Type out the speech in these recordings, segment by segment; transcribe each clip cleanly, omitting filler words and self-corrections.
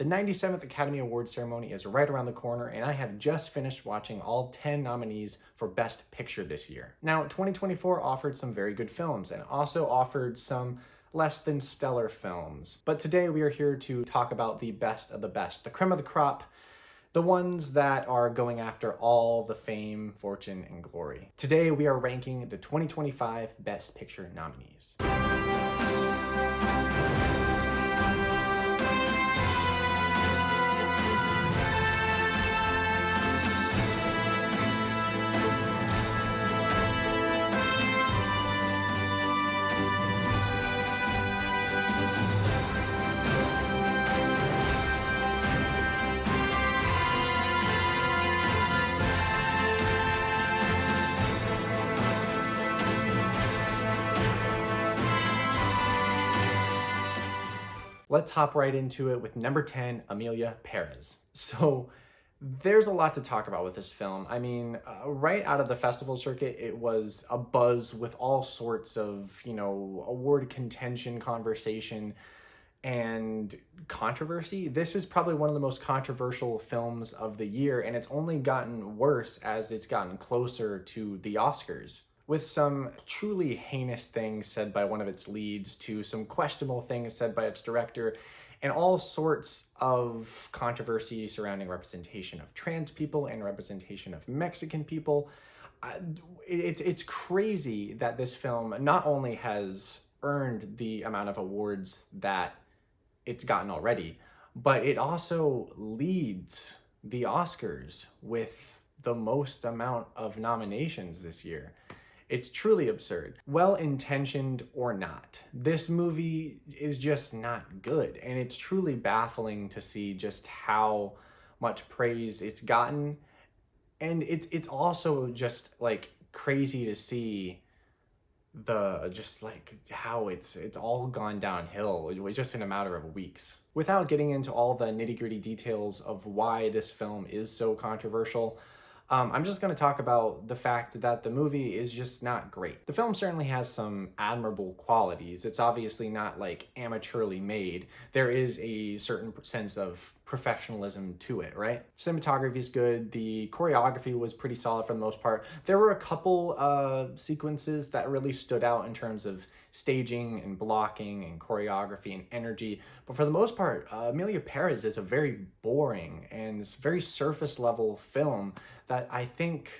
The 97th Academy Awards ceremony is right around the corner, and I have just finished watching all 10 nominees for Best Picture this year. Now, 2024 offered some very good films and also offered some less than stellar films. But today we are here to talk about the best of the best, the creme of the crop, the ones that are going after all the fame, fortune, and glory. Today we are ranking the 2025 Best Picture nominees. Let's hop right into it with number 10, Amelia Perez. So there's a lot to talk about with this film. I mean, right out of the festival circuit, it was a buzz with all sorts of, award contention, conversation, and controversy. This is probably one of the most controversial films of the year, and it's only gotten worse as it's gotten closer to the Oscars, with some truly heinous things said by one of its leads to some questionable things said by its director, and all sorts of controversy surrounding representation of trans people and representation of Mexican people. It's crazy that this film not only has earned the amount of awards that it's gotten already, but it also leads the Oscars with the most amount of nominations this year. It's truly absurd. Well-intentioned or not, this movie is just not good, and it's truly baffling to see just how much praise it's gotten. And it's also just like crazy to see how it's all gone downhill. It was just in a matter of weeks. Without getting into all the nitty-gritty details of why this film is so controversial, I'm just going to talk about the fact that the movie is just not great. The film certainly has some admirable qualities. It's obviously not like amateurly made. There is a certain sense of professionalism to it, right? Cinematography is good. The choreography was pretty solid for the most part. There were a couple sequences that really stood out in terms of staging and blocking and choreography and energy. But for the most part, Amelia Perez is a very boring and very surface level film that I think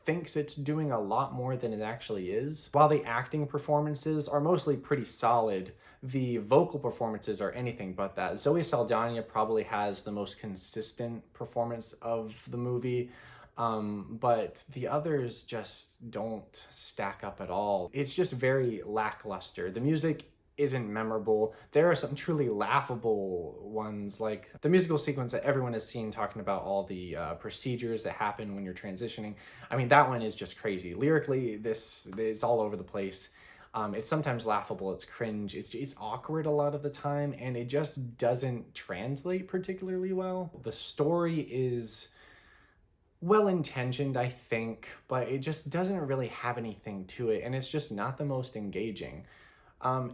thinks it's doing a lot more than it actually is. While the acting performances are mostly pretty solid, the vocal performances are anything but that. Zoe Saldana probably has the most consistent performance of the movie, but the others just don't stack up at all. It's just very lackluster. The music isn't memorable. There are some truly laughable ones, like the musical sequence that everyone has seen talking about all the procedures that happen when you're transitioning. I mean, that one is just crazy. Lyrically, this is all over the place. It's sometimes laughable, it's cringe, it's awkward a lot of the time, and it just doesn't translate particularly well. The story is well-intentioned, I think, but it just doesn't really have anything to it, and it's just not the most engaging.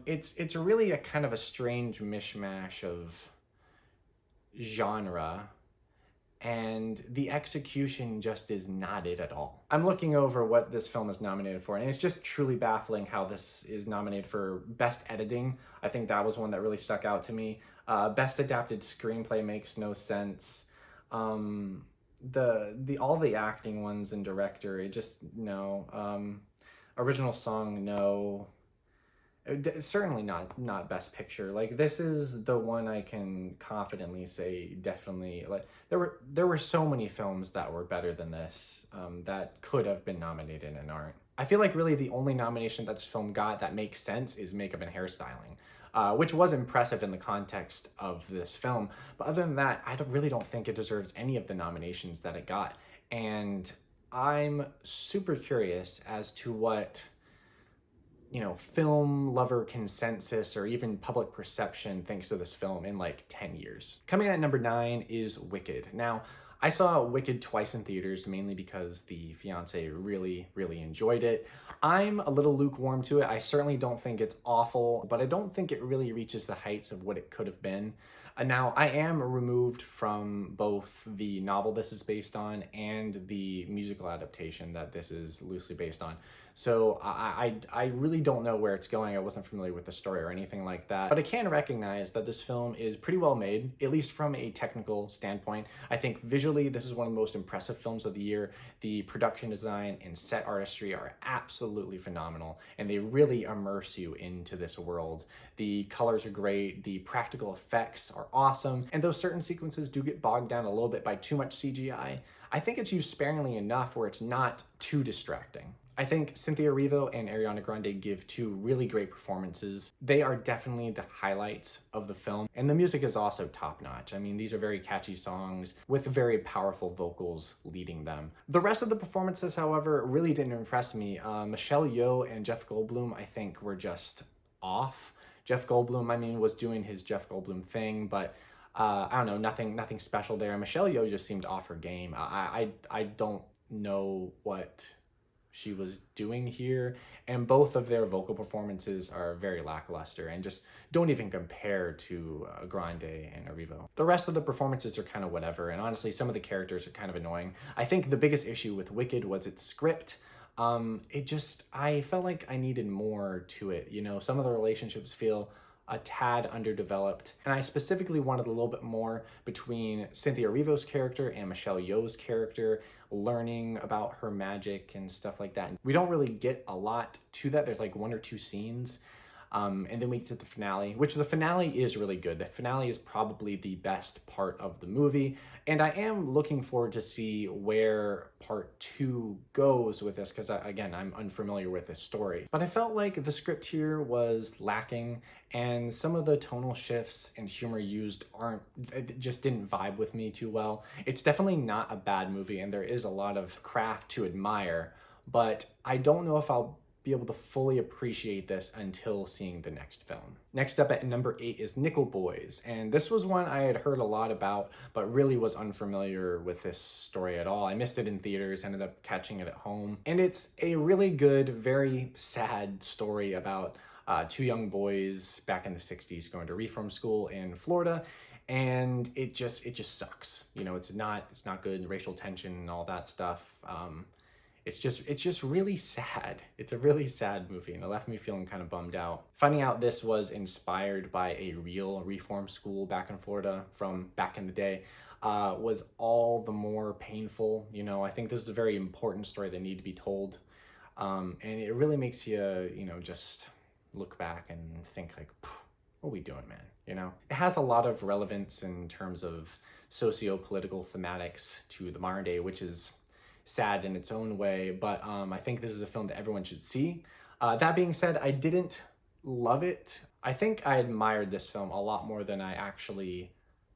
It's really a kind of a strange mishmash of genre, and the execution just is not it at all. I'm looking over what this film is nominated for, and it's just truly baffling how this is nominated for Best Editing. I think that was one that really stuck out to me. Best Adapted Screenplay makes no sense. The all the acting ones and director, it just, no. Original song, no. Certainly not Best Picture. Like, this is the one I can confidently say definitely, like, there were so many films that were better than this, that could have been nominated and aren't. I feel like really the only nomination that this film got that makes sense is makeup and hairstyling, which was impressive in the context of this film. But other than that, I really don't think it deserves any of the nominations that it got. And I'm super curious as to what film lover consensus or even public perception thinks of this film in like 10 years. Coming in at number 9 is Wicked. Now, I saw Wicked twice in theaters, mainly because the fiance really enjoyed it. I'm a little lukewarm to it. I certainly don't think it's awful, but I don't think it really reaches the heights of what it could have been. Now, I am removed from both the novel this is based on and the musical adaptation that this is loosely based on. So I really don't know where it's going. I wasn't familiar with the story or anything like that. But I can recognize that this film is pretty well made, at least from a technical standpoint. I think visually, this is one of the most impressive films of the year. The production design and set artistry are absolutely phenomenal, and they really immerse you into this world. The colors are great, the practical effects are awesome, and though certain sequences do get bogged down a little bit by too much CGI, I think it's used sparingly enough where it's not too distracting. I think Cynthia Erivo and Ariana Grande give two really great performances. They are definitely the highlights of the film, and the music is also top-notch. I mean, these are very catchy songs with very powerful vocals leading them. The rest of the performances, however, really didn't impress me. Michelle Yeoh and Jeff Goldblum, I think, were just off. Jeff Goldblum, I mean, was doing his Jeff Goldblum thing, but I don't know, nothing special there. Michelle Yeoh just seemed off her game. I don't know what she was doing here, and both of their vocal performances are very lackluster and just don't even compare to Grande and Erivo. The rest of the performances are kind of whatever, and honestly some of the characters are kind of annoying. I think the biggest issue with Wicked was its script. I felt like I needed more to it. You know, some of the relationships feel a tad underdeveloped, and I specifically wanted a little bit more between Cynthia Erivo's character and Michelle Yeoh's character, learning about her magic and stuff like that. We don't really get a lot to that. There's like one or two scenes. And then we get to the finale, which the finale is really good. The finale is probably the best part of the movie. And I am looking forward to see where part two goes with this, because again, I'm unfamiliar with this story. But I felt like the script here was lacking, and some of the tonal shifts and humor used it just didn't vibe with me too well. It's definitely not a bad movie, and there is a lot of craft to admire, but I don't know if I'll be able to fully appreciate this until seeing the next film. Next up at number 8 is Nickel Boys, and this was one I had heard a lot about, but really was unfamiliar with this story at all. I missed it in theaters, ended up catching it at home, and it's a really good, very sad story about two young boys back in the 60s going to reform school in Florida, and it just sucks. You know, it's not good, racial tension and all that stuff. It's just really sad. It's a really sad movie, and it left me feeling kind of bummed out. Finding out this was inspired by a real reform school back in Florida from back in the day was all the more painful. You know, I think this is a very important story that needed to be told, and it really makes you, you know, just look back and think like, what are we doing, man? You know, it has a lot of relevance in terms of socio-political thematics to the modern day, which is sad in its own way, but I think this is a film that everyone should see. That being said, I didn't love it. I think I admired this film a lot more than I actually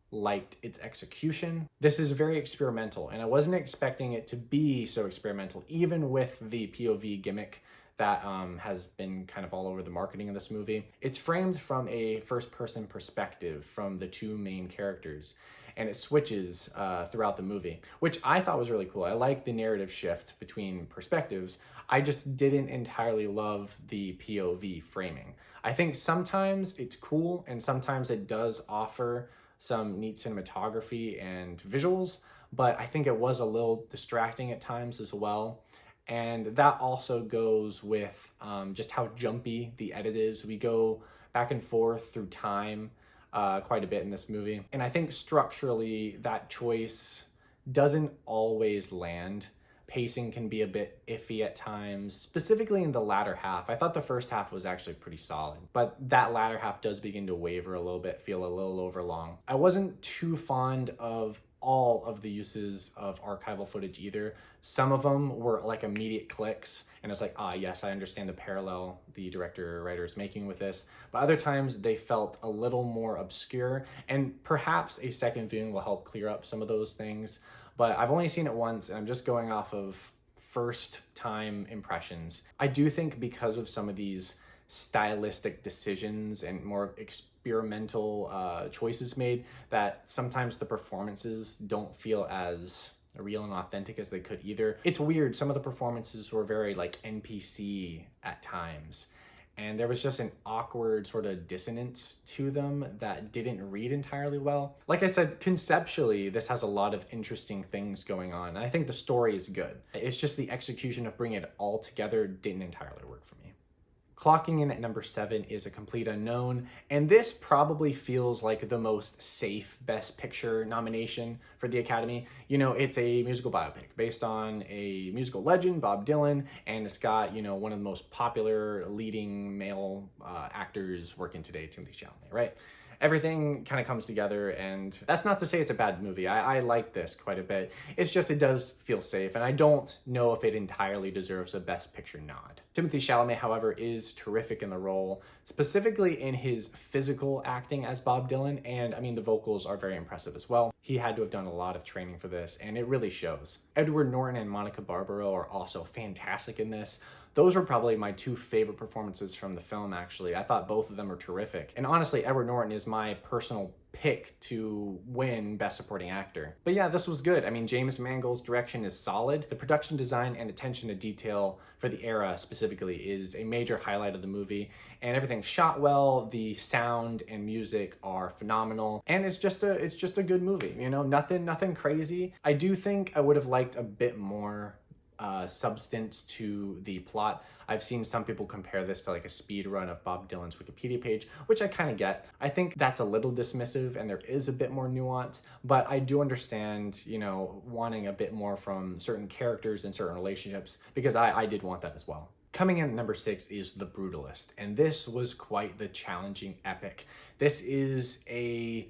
liked its execution. This is very experimental, and I wasn't expecting it to be so experimental, even with the POV gimmick that has been kind of all over the marketing of this movie. It's framed from a first-person perspective from the two main characters, and it switches throughout the movie, which I thought was really cool. I like the narrative shift between perspectives. I just didn't entirely love the POV framing. I think sometimes it's cool, and sometimes it does offer some neat cinematography and visuals, but I think it was a little distracting at times as well. And that also goes with just how jumpy the edit is. We go back and forth through time quite a bit in this movie. And I think structurally that choice doesn't always land. Pacing can be a bit iffy at times, specifically in the latter half. I thought the first half was actually pretty solid, but that latter half does begin to waver a little bit, feel a little overlong. I wasn't too fond of all of the uses of archival footage either. Some of them were like immediate clicks, and it's like, ah, yes, I understand the parallel the director or writer is making with this. But other times they felt a little more obscure, and perhaps a second viewing will help clear up some of those things. But I've only seen it once, and I'm just going off of first time impressions. I do think because of some of these stylistic decisions and more experimental choices made, that sometimes the performances don't feel as real and authentic as they could either. It's weird, some of the performances were very like NPC at times, and there was just an awkward sort of dissonance to them that didn't read entirely well. Like I said, conceptually, this has a lot of interesting things going on, and I think the story is good. It's just the execution of bringing it all together didn't entirely work for me. Clocking in at number 7 is A Complete Unknown, and this probably feels like the most safe Best Picture nomination for the Academy. You know, it's a musical biopic based on a musical legend, Bob Dylan, and it's got, you know, one of the most popular leading male actors working today, Timothy Chalamet, right? Everything kind of comes together, and that's not to say it's a bad movie. I like this quite a bit. It's just it does feel safe, and I don't know if it entirely deserves a Best Picture nod. Timothy Chalamet, however, is terrific in the role, specifically in his physical acting as Bob Dylan, and I mean, the vocals are very impressive as well. He had to have done a lot of training for this, and it really shows. Edward Norton and Monica Barbaro are also fantastic in this. Those were probably my two favorite performances from the film, actually. I thought both of them were terrific. And honestly, Edward Norton is my personal pick to win Best Supporting Actor. But yeah, this was good. I mean, James Mangold's direction is solid. The production design and attention to detail for the era specifically is a major highlight of the movie. And everything's shot well, the sound and music are phenomenal. And it's just a good movie, you know, nothing crazy. I do think I would have liked a bit more substance to the plot. I've seen some people compare this to like a speed run of Bob Dylan's Wikipedia page, which I kind of get. I think that's a little dismissive and there is a bit more nuance, but I do understand, you know, wanting a bit more from certain characters and certain relationships, because I did want that as well. Coming in at number 6 is The Brutalist, and this was quite the challenging epic. This is a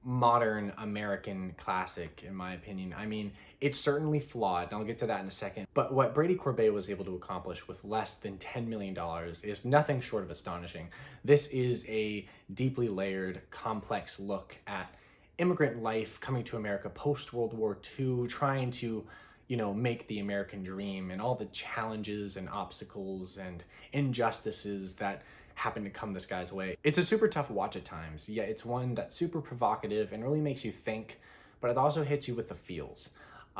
modern American classic, in my opinion. I mean, it's certainly flawed, and I'll get to that in a second, but what Brady Corbet was able to accomplish with less than $10 million is nothing short of astonishing. This is a deeply layered, complex look at immigrant life coming to America post-World War II, trying to, you know, make the American dream, and all the challenges and obstacles and injustices that happen to come this guy's way. It's a super tough watch at times, yet it's one that's super provocative and really makes you think, but it also hits you with the feels.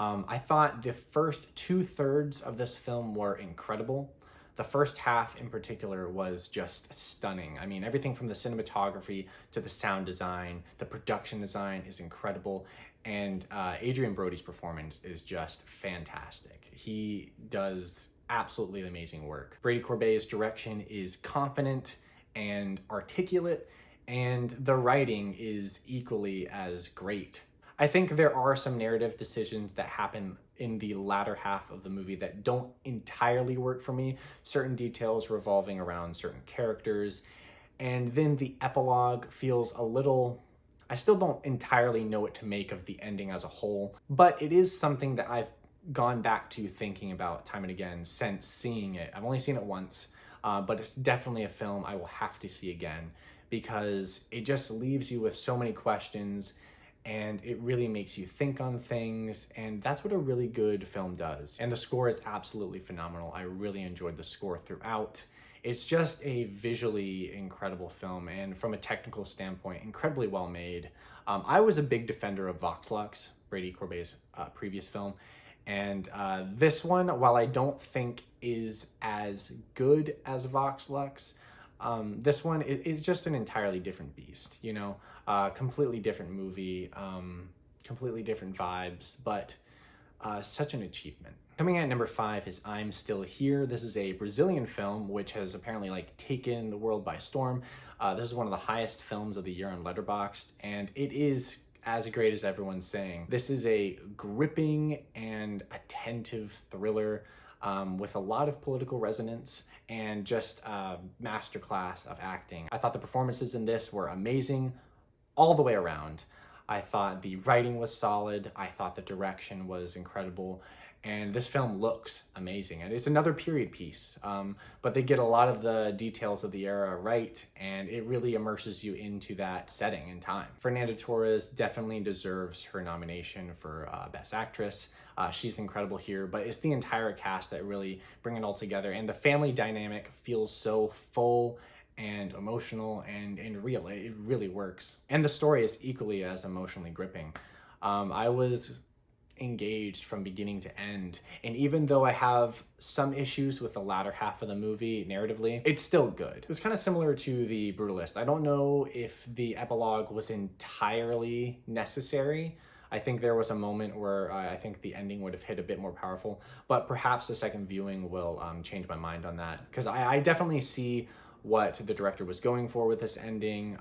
I thought the first 2/3 of this film were incredible. The first half in particular was just stunning. I mean, everything from the cinematography to the sound design, the production design is incredible, and Adrian Brody's performance is just fantastic. He does absolutely amazing work. Brady Corbet's direction is confident and articulate, and the writing is equally as great. I think there are some narrative decisions that happen in the latter half of the movie that don't entirely work for me, certain details revolving around certain characters, and then the epilogue feels a little... I still don't entirely know what to make of the ending as a whole, but it is something that I've gone back to thinking about time and again since seeing it. I've only seen it once, but it's definitely a film I will have to see again, because it just leaves you with so many questions and it really makes you think on things, and that's what a really good film does. And the score is absolutely phenomenal. I really enjoyed the score throughout. It's just a visually incredible film, and from a technical standpoint, incredibly well made. I was a big defender of Vox Lux, Brady Corbet's previous film, and this one, while I don't think is as good as Vox Lux, this one is just an entirely different beast, you know, completely different movie, completely different vibes, but such an achievement. Coming in at number 5 is I'm Still Here. This is a Brazilian film which has apparently like taken the world by storm. This is one of the highest films of the year on Letterboxd, and it is as great as everyone's saying. This is a gripping and attentive thriller with a lot of political resonance and just a masterclass of acting. I thought the performances in this were amazing all the way around. I thought the writing was solid. I thought the direction was incredible. And this film looks amazing. And it's another period piece, but they get a lot of the details of the era right, and it really immerses you into that setting and time. Fernanda Torres definitely deserves her nomination for Best Actress. She's incredible here, but it's the entire cast that really bring it all together. And the family dynamic feels so full and emotional and real. It really works. And the story is equally as emotionally gripping. I was engaged from beginning to end. And even though I have some issues with the latter half of the movie narratively, it's still good. It was kind of similar to The Brutalist. I don't know if the epilogue was entirely necessary. I think there was a moment where I think the ending would have hit a bit more powerful, but perhaps the second viewing will change my mind on that, because I definitely see what the director was going for with this ending.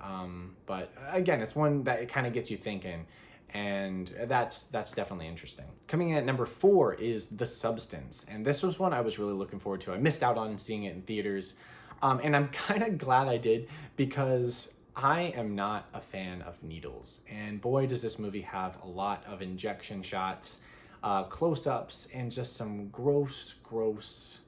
But again, it's one that it kind of gets you thinking, and that's definitely interesting. Coming in at number 4 is The Substance, and this was one I was really looking forward to. I missed out on seeing it in theaters, and I'm kind of glad I did, because I am not a fan of needles, and boy does this movie have a lot of injection shots, close-ups, and just some gross,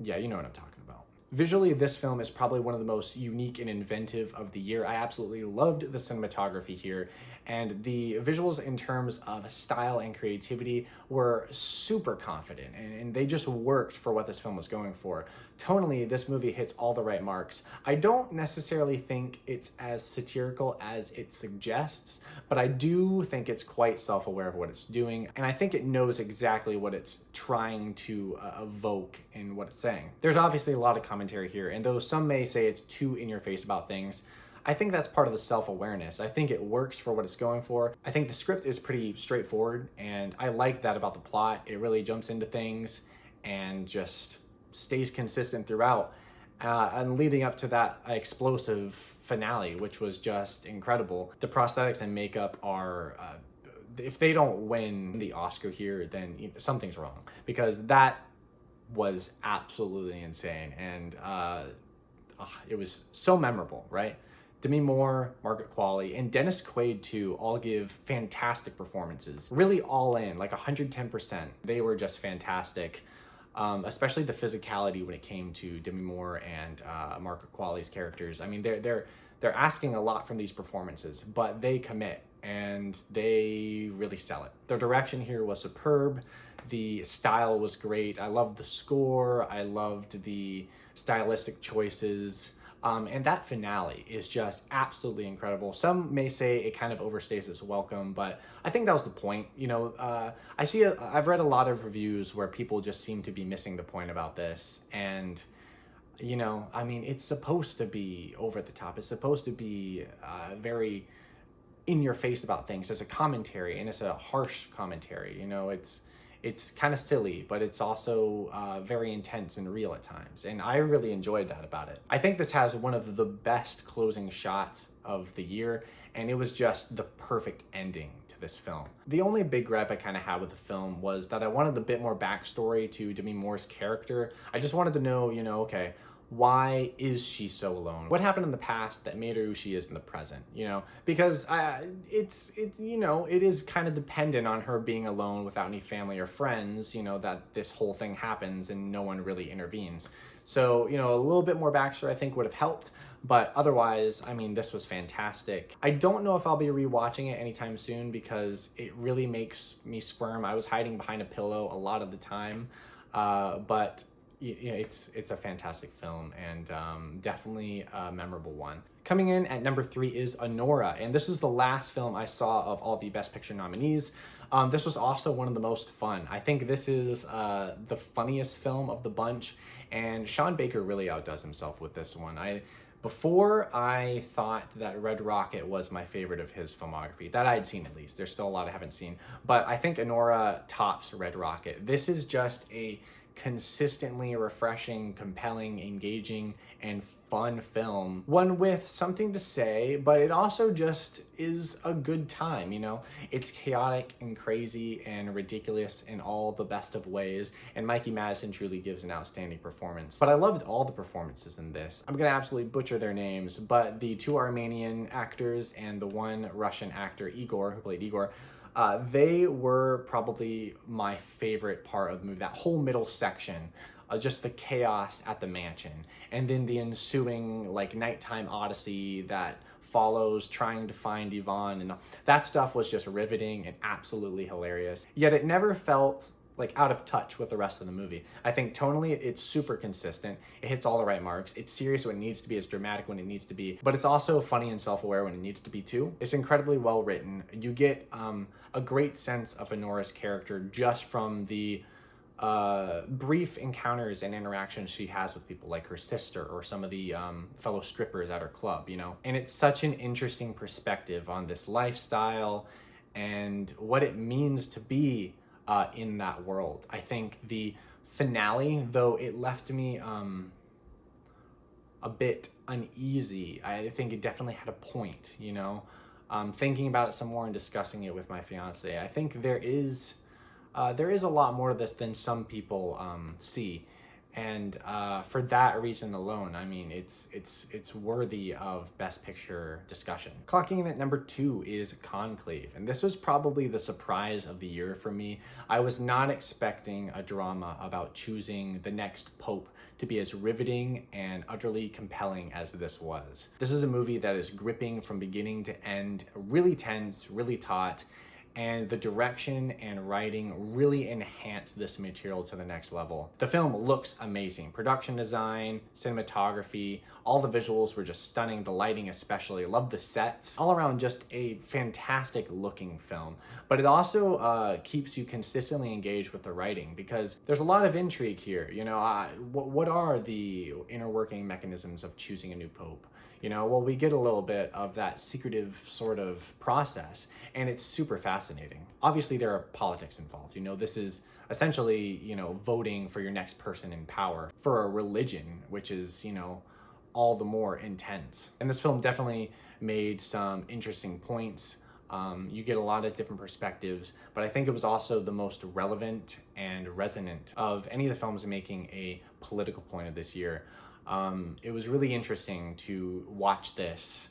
yeah, you know what I'm talking about. Visually, this film is probably one of the most unique and inventive of the year. I absolutely loved the cinematography here, and the visuals in terms of style and creativity were super confident, and they just worked for what this film was going for. Tonally, this movie hits all the right marks. I don't necessarily think it's as satirical as it suggests, but I do think it's quite self-aware of what it's doing, and I think it knows exactly what it's trying to evoke in what it's saying. There's obviously a lot of commentary here, and though some may say it's too in your face about things, I think that's part of the self-awareness. I think it works for what it's going for. I think the script is pretty straightforward, and I like that about the plot. It really jumps into things and just stays consistent throughout, and leading up to that explosive finale, which was just incredible. The prosthetics and makeup are, if they don't win the Oscar here, then something's wrong, because that was absolutely insane, and it was so memorable, right? Demi Moore, Margaret Qualley, and Dennis Quaid too all give fantastic performances. Really all in, like 110%. They were just fantastic. Especially the physicality when it came to Demi Moore and Margaret Qualley's characters. I mean, they're asking a lot from these performances, but they commit and they really sell it. Their direction here was superb. The style was great. I loved the score. I loved the stylistic choices. And that finale is just absolutely incredible. Some may say it kind of overstays its welcome, but I think that was the point. You know, I've read a lot of reviews where people just seem to be missing the point about this. And, you know, I mean, it's supposed to be over the top. It's supposed to be very in your face about things as a commentary, and it's a harsh commentary. You know, it's kind of silly, but it's also very intense and real at times. And I really enjoyed that about it. I think this has one of the best closing shots of the year, and it was just the perfect ending to this film. The only big gripe I kind of had with the film was that I wanted a bit more backstory to Demi Moore's character. I just wanted to know, you know, okay, why is she so alone? What happened in the past that made her who she is in the present, you know? Because it's you know, it is kind of dependent on her being alone without any family or friends, you know, that this whole thing happens and no one really intervenes. So, you know, a little bit more backstory I think would have helped, but otherwise, I mean, this was fantastic. I don't know if I'll be rewatching it anytime soon because it really makes me squirm. I was hiding behind a pillow a lot of the time, but you know, it's a fantastic film, and definitely a memorable one. Coming in at number 3 is Anora, and this is the last film I saw of all the Best Picture nominees. This was also one of the most fun. I think this is the funniest film of the bunch, and Sean Baker really outdoes himself with this one. Before I thought that Red Rocket was my favorite of his filmography, that I'd seen at least. There's still a lot I haven't seen, but I think Anora tops Red Rocket. This is just a consistently refreshing, compelling, engaging, and fun film. One with something to say, but it also just is a good time, you know? It's chaotic and crazy and ridiculous in all the best of ways, and Mikey Madison truly gives an outstanding performance. But I loved all the performances in this. I'm gonna absolutely butcher their names, but the 2 Armenian actors and the 1 Russian actor, Igor, who played Igor, they were probably my favorite part of the movie. That whole middle section, just the chaos at the mansion, and then the ensuing like nighttime odyssey that follows trying to find Yvonne, and that stuff was just riveting and absolutely hilarious. Yet it never felt like out of touch with the rest of the movie. I think tonally it's super consistent. It hits all the right marks. It's serious when it needs to be, it's dramatic when it needs to be, but it's also funny and self-aware when it needs to be too. It's incredibly well written. You get a great sense of Honora's character just from the brief encounters and interactions she has with people like her sister or some of the fellow strippers at her club, you know? And it's such an interesting perspective on this lifestyle and what it means to be in that world. I think the finale, though it left me a bit uneasy, I think it definitely had a point, you know? Thinking about it some more and discussing it with my fiance, I think there is a lot more to this than some people see, and for that reason alone, I mean, it's worthy of Best Picture discussion. Clocking in at number 2 is Conclave, and this was probably the surprise of the year for me. I was not expecting a drama about choosing the next pope to be as riveting and utterly compelling as this was. This is a movie that is gripping from beginning to end, really tense, really taut, and the direction and writing really enhance this material to the next level. The film looks amazing. Production design, cinematography, all the visuals were just stunning, the lighting especially. I love the sets. All around just a fantastic looking film. But it also keeps you consistently engaged with the writing because there's a lot of intrigue here. You know, what are the inner working mechanisms of choosing a new pope? You know, well, we get a little bit of that secretive sort of process, and it's super fascinating. Obviously, there are politics involved. You know, this is essentially, you know, voting for your next person in power for a religion, which is, you know, all the more intense. And this film definitely made some interesting points. You get a lot of different perspectives, but I think it was also the most relevant and resonant of any of the films making a political point of this year. It was really interesting to watch this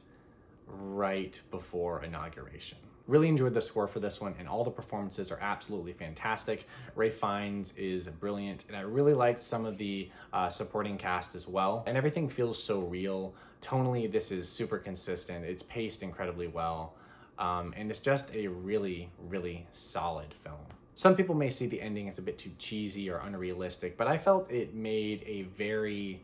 right before inauguration. Really enjoyed the score for this one, and all the performances are absolutely fantastic. Ralph Fiennes is brilliant, and I really liked some of the supporting cast as well. And everything feels so real. Tonally, this is super consistent. It's paced incredibly well, and it's just a really, really solid film. Some people may see the ending as a bit too cheesy or unrealistic, but I felt it made a very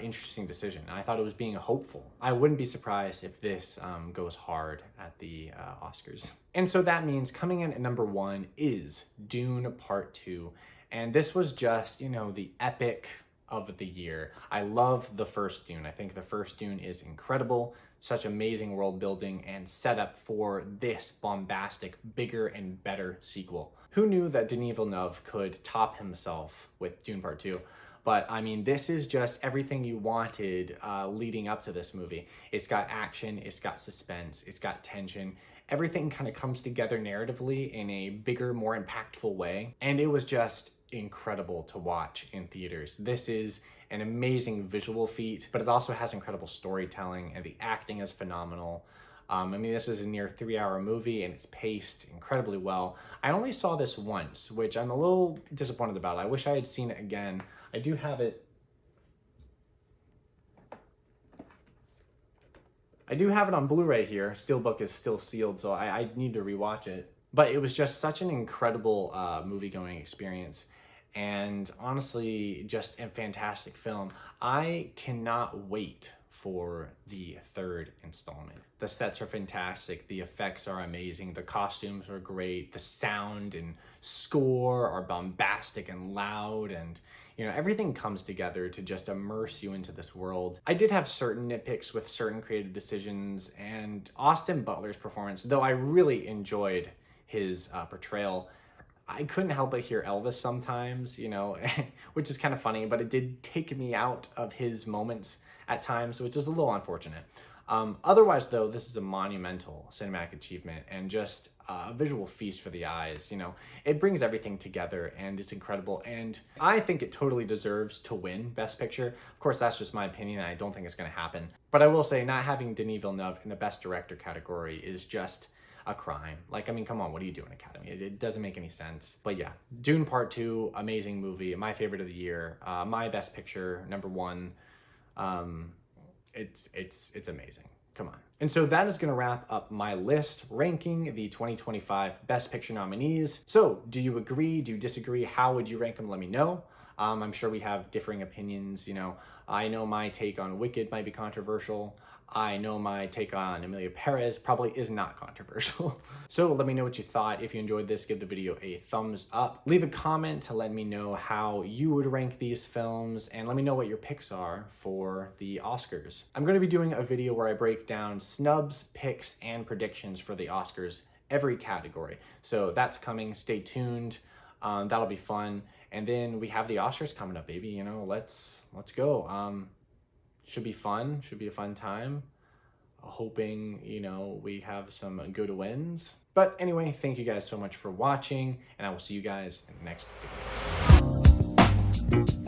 interesting decision. I thought it was being hopeful. I wouldn't be surprised if this goes hard at the Oscars. And so that means coming in at number 1 is Dune Part 2. And this was just, you know, the epic of the year. I love the first Dune. I think the first Dune is incredible. Such amazing world building and setup for this bombastic, bigger and better sequel. Who knew that Denis Villeneuve could top himself with Dune Part 2? But I mean, this is just everything you wanted leading up to this movie. It's got action, it's got suspense, it's got tension. Everything kind of comes together narratively in a bigger, more impactful way. And it was just incredible to watch in theaters. This is an amazing visual feat, but it also has incredible storytelling, and the acting is phenomenal. I mean, this is a near 3-hour movie, and it's paced incredibly well. I only saw this once, which I'm a little disappointed about. I wish I had seen it again. I do have it. I do have it on Blu-ray here. Steelbook is still sealed, so I need to rewatch it. But it was just such an incredible movie-going experience, and honestly, just a fantastic film. I cannot wait for the third installment. The sets are fantastic, the effects are amazing, the costumes are great, the sound and score are bombastic and loud, and you know, everything comes together to just immerse you into this world. I did have certain nitpicks with certain creative decisions, and Austin Butler's performance, though I really enjoyed his portrayal, I couldn't help but hear Elvis sometimes, you know, which is kind of funny, but it did take me out of his moments at times, which is a little unfortunate. Otherwise, though, this is a monumental cinematic achievement and just a visual feast for the eyes. You know, it brings everything together and it's incredible. And I think it totally deserves to win Best Picture. Of course, that's just my opinion, and I don't think it's going to happen. But I will say, not having Denis Villeneuve in the Best Director category is just a crime. Like, I mean, come on, what are you doing, Academy? It doesn't make any sense. But yeah, Dune Part 2, amazing movie, my favorite of the year, my Best Picture, number 1. It's amazing. Come on. And so that is going to wrap up my list ranking the 2025 Best Picture nominees. So do you agree? Do you disagree? How would you rank them? Let me know. I'm sure we have differing opinions. You know, I know my take on Wicked might be controversial. I know my take on Emilia Perez probably is not controversial. So let me know what you thought. If you enjoyed this, give the video a thumbs up. Leave a comment to let me know how you would rank these films, and let me know what your picks are for the Oscars. I'm going to be doing a video where I break down snubs, picks, and predictions for the Oscars, every category. So that's coming. Stay tuned. That'll be fun. And then we have the Oscars coming up, baby. You know, let's go. Should be fun. Should be a fun time. Hoping, you know, we have some good wins. But anyway, thank you guys so much for watching, and I will see you guys in the next video.